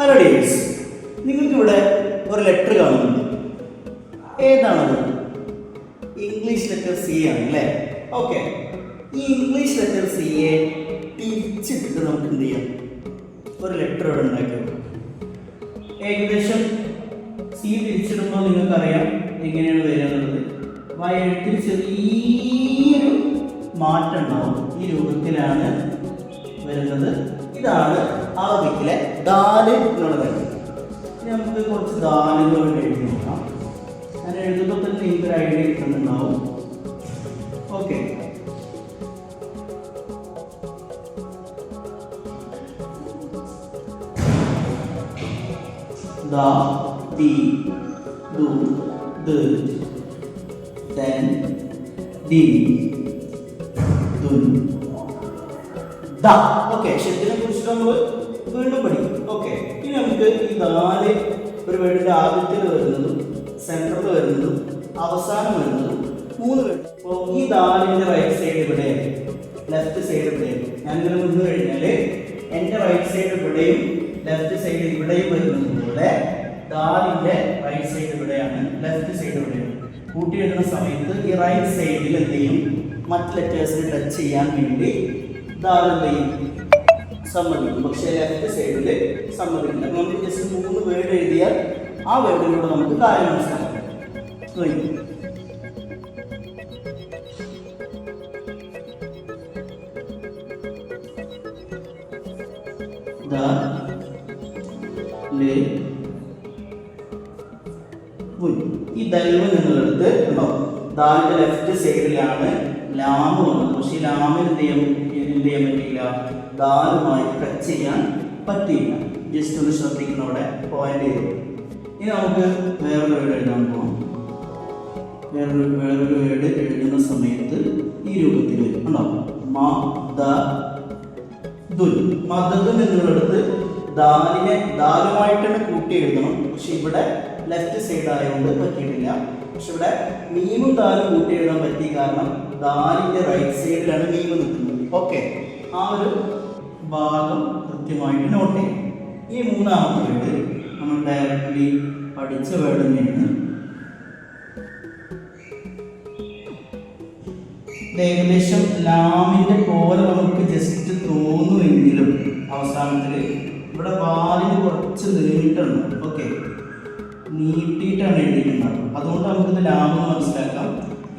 Hello dears, നിങ്ങൾക്കിവിടെ ഒരു letter കാണുന്നുണ്ട്. ഏതാണത്? ഇംഗ്ലീഷ് ലെറ്റർ സി ആണ് അല്ലേ? ഓക്കെ, ഈ ഇംഗ്ലീഷ് ലെറ്റർ സിയെ തിരിച്ചിട്ട് നമുക്ക് എന്ത് ചെയ്യാം? ഒരു ലെറ്റർ ഇവിടെ ഉണ്ടാക്കി വെക്കാം. ഏകദേശം സി തിരിച്ചിടുമ്പോൾ നിങ്ങൾക്കറിയാം എങ്ങനെയാണ് വരിക എന്നുള്ളത്. എഴുത്തിൽ ചെറിയൊരു മാറ്റം ഉണ്ടാവും. ഈ രൂപത്തിലാണ് വരുന്നത്. ഇതാണ് അറബിക്കിലെ ദാല് എന്നുള്ളത്. ഇനി നമുക്ക് കുറച്ച് ദാലുകൾ എഴുതി നോക്കാം. ഞാൻ എഴുതുമ്പോൾ തന്നെ എനിക്കൊരു ഐഡിയ കിട്ടുന്നുണ്ടാവും. ഓക്കെ, ദ, ദി, ദു, ദ്, ദൻ, ദി, ദുൻ, ദ. ഓക്കെ, ശബ്ദത്തിനെ കുറിച്ച് നമ്മൾ വീണ്ടും പഠിക്കും. ഓക്കെ, ഇനി നമുക്ക് ഈ നാല് ഒരു വേർഡിന്റെ ആദ്യത്തിൽ വരുന്നതും സെൻറ്ററിൽ വരുന്നതും അവസാനം വരുന്നതും മൂന്ന് വേർഡ്. അപ്പോൾ ഈ ദാലിന്റെ റൈറ്റ് സൈഡ് ഇവിടെയാണ്, ലെഫ്റ്റ് സൈഡ് ഇവിടെയാണ്. ഞാനിങ്ങനെ മുന്ന് കഴിഞ്ഞാൽ എൻ്റെ റൈറ്റ് സൈഡ് ഇവിടെയും ലെഫ്റ്റ് സൈഡ് ഇവിടെയും വരുന്നതിലൂടെ ദാലിന്റെ റൈറ്റ് സൈഡ് ഇവിടെയാണ്, ലെഫ്റ്റ് സൈഡ് ഇവിടെയാണ്. കൂട്ടി എഴുതുന്ന സമയത്ത് ഈ റൈറ്റ് സൈഡിൽ എന്ത് ചെയ്യും? മറ്റ് ലെറ്റേഴ്സിന് ടച്ച് ചെയ്യാൻ വേണ്ടി ദാൽ എന്ത് ചെയ്യും? സമ്മതിക്കും. പക്ഷേ ലെഫ്റ്റ് സൈഡിൽ സമ്മതിക്കില്ല. നമുക്ക് ജസ്റ്റ് മൂന്ന് വേർഡ് എഴുതിയാൽ ആ വേർഡിലൂടെ നമുക്ക് കാര്യം മനസ്സിലാക്കാം. ഈ ദൽവൻ എന്നുള്ളത് ഉണ്ടോ? ദാലിന്റെ ലെഫ്റ്റ് സൈഡിലാണ് ലാമ് വന്നത്. പക്ഷെ ഈ ലാമിന് എന്ത് ചെയ്യാൻ പറ്റിയില്ല? ദാലുമായി ടച്ച് ചെയ്യാൻ പറ്റിയില്ല. ജസ്റ്റ് ഒന്ന് ശ്രദ്ധിക്കുന്ന അവിടെ പോയിന്റ് ചെയ്തു. ഇനി നമുക്ക് വേറൊരു വേർഡ് എഴുതാൻ പോകാം. വേറൊരു വേർഡ് എഴുതുന്ന സമയത്ത് ഈ രൂപത്തിൽ വരും. ഉണ്ടോ? മദദുൻ എന്നുള്ളിടത്ത് ദാലിനെ ദാലുമായിട്ട് തന്നെ കൂട്ടി എഴുതണം. പക്ഷെ ഇവിടെ ലെഫ്റ്റ് സൈഡ് ആയതുകൊണ്ട് പറ്റിയിട്ടില്ല. പക്ഷെ ഇവിടെ മീമും ദാലും കൂട്ടി എഴുതാൻ പറ്റി. കാരണം ദാലിന്റെ റൈറ്റ് സൈഡിലാണ് മീമ് നിൽക്കുന്നത്. ഓക്കെ, ആ ഒരു ഭാഗം കൃത്യമായിട്ട് നോട്ട് ചെയ്യും. ഈ മൂന്നാമത്തെ വേർഡ് നമ്മൾ ഡയറക്റ്റ്ലി പഠിച്ച വേർഡ് തന്നെയാണ്. ഏകദേശം ലാമിന്റെ പോലെ നമുക്ക് ജസ്റ്റ് തോന്നുമെങ്കിലും അവസാനത്തിൽ ഇവിടെ വാലിന് കുറച്ച് നീട്ടുണ്ട്. ഓക്കെ, നീട്ടിയിട്ടാണ് എഴുതിയിട്ടുണ്ടാകും. അതുകൊണ്ട് നമുക്കിത് ലാമെന്ന് മനസ്സിലാക്കാം.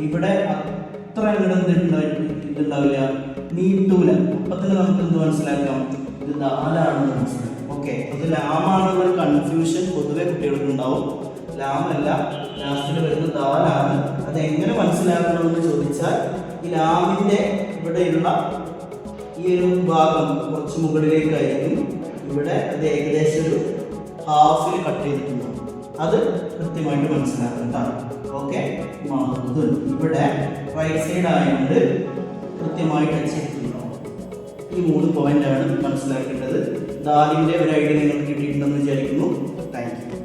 ഇവിടെ അത്ര ഇതുണ്ടാവില്ല, നീട്ടൂല. അപ്പൊ തന്നെ നമുക്ക് എന്ത് മനസ്സിലാക്കാം? ഇത് ദാലാണെന്ന് മനസ്സിലാക്കാം. ഓക്കെ, അത് ലാമാണെന്നുള്ള കൺഫ്യൂഷൻ പൊതുവെ കുട്ടികൾക്ക് ഉണ്ടാവും. ലാമല്ല, ലാസ്റ്റിൽ വരുന്ന ദാലാണ്. അത് എങ്ങനെ മനസ്സിലാക്കണമെന്ന് ചോദിച്ചാൽ ഈ ലാമിന്റെ ഇവിടെയുള്ള ഈ ഒരു ഭാഗം കുറച്ച് മുകളിലേക്കായിരിക്കും. ഇവിടെ അത് ഏകദേശം ഒരു ഹാഫിൽ കട്ട് ചെയ്തിട്ടുണ്ടാവും. അത് കൃത്യമായിട്ട് മനസ്സിലാക്കണം. ഓക്കെ, ഇവിടെ റൈറ്റ് സൈഡ് ആയതുകൊണ്ട് കൃത്യമായി ടച്ച് ചെയ്തിട്ടുണ്ടാവും. ഈ മൂന്ന് പോയിന്റാണ് മനസ്സിലാക്കേണ്ടത്. ദാലിന്റെ ഒരു ഐഡിയ നിങ്ങൾക്ക് കിട്ടിയിട്ടുണ്ടെന്ന് വിചാരിക്കുന്നു. Thank you.